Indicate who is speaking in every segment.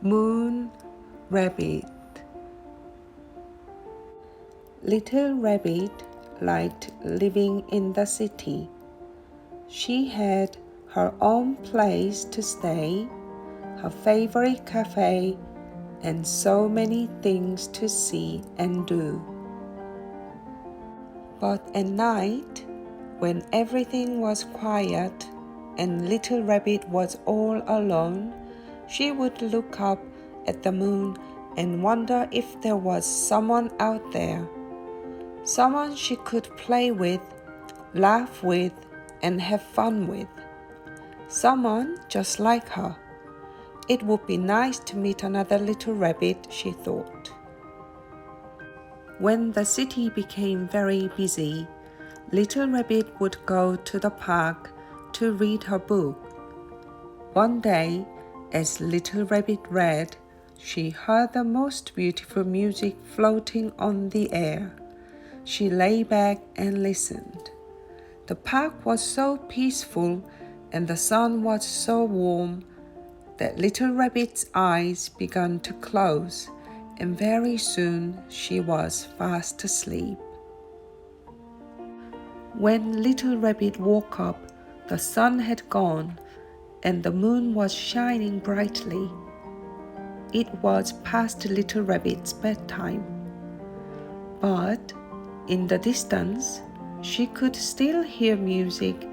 Speaker 1: Moon Rabbit. Little Rabbit liked living in the city. She had her own place to stay, her favorite cafe, and so many things to see and do. But at night, when everything was quiet and Little Rabbit was all alone, she would look up at the moon and wonder if there was someone out there, someone she could play with, laugh with, and have fun with. Someone just like her. It would be nice to meet another little rabbit, she thought. When the city became very busy, Little Rabbit would go to the park to read her book. One day, as Little Rabbit read, she heard the most beautiful music floating on the air. She lay back and listened. The park was so peaceful and the sun was so warm that Little Rabbit's eyes began to close, and very soon she was fast asleep. When Little Rabbit woke up, the sun had gone and the moon was shining brightly. It was past Little Rabbit's bedtime. But in the distance, she could still hear music,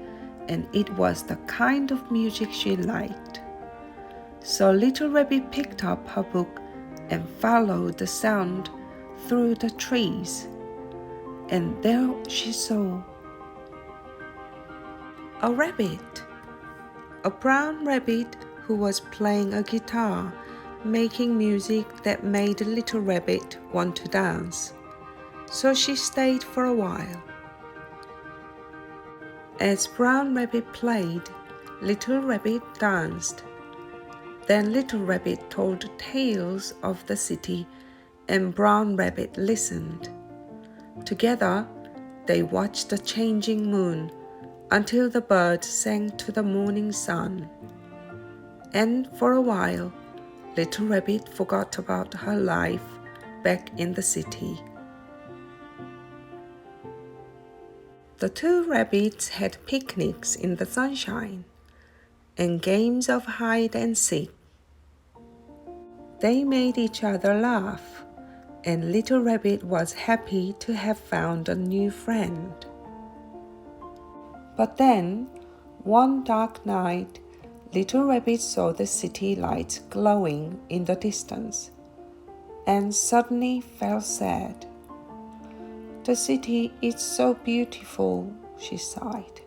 Speaker 1: and it was the kind of music she liked. So Little Rabbit picked up her book and followed the sound through the trees. And there she saw a rabbit. A brown rabbit who was playing a guitar, making music that made Little Rabbit want to dance. So she stayed for a while. As Brown Rabbit played, Little Rabbit danced. Then Little Rabbit told tales of the city, and Brown Rabbit listened. Together, they watched the changing moon until the birds sang to the morning sun. And for a while, Little Rabbit forgot about her life back in the city. The two rabbits had picnics in the sunshine and games of hide and seek. They made each other laugh, and Little Rabbit was happy to have found a new friend. But then, one dark night, Little Rabbit saw the city lights glowing in the distance, and suddenly felt sad. The city is so beautiful, she sighed.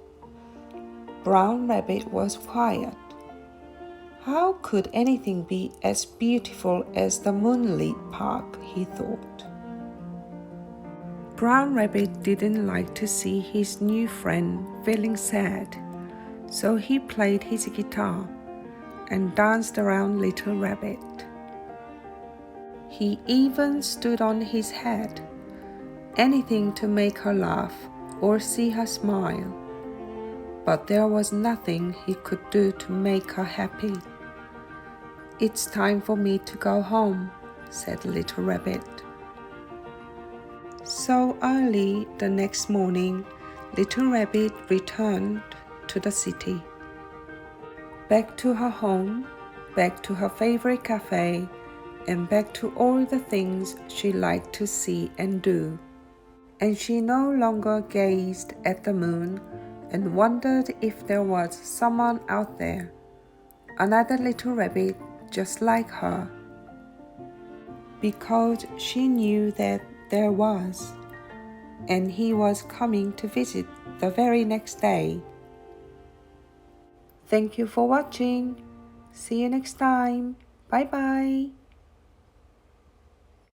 Speaker 1: Brown Rabbit was quiet. How could anything be as beautiful as the moonlit park, he thought. Brown Rabbit didn't like to see his new friend feeling sad, so he played his guitar and danced around Little Rabbit. He even stood on his head, anything to make her laugh or see her smile. But there was nothing he could do to make her happy. "It's time for me to go home," said Little Rabbit. So early the next morning, Little Rabbit returned to the city. Back to her home, back to her favorite cafe, and back to all the things she liked to see and do. And she no longer gazed at the moon and wondered if there was someone out there, another little rabbit just like her, because she knew that there was, and he was coming to visit the very next day. Thank you for watching. See you next time. Bye bye.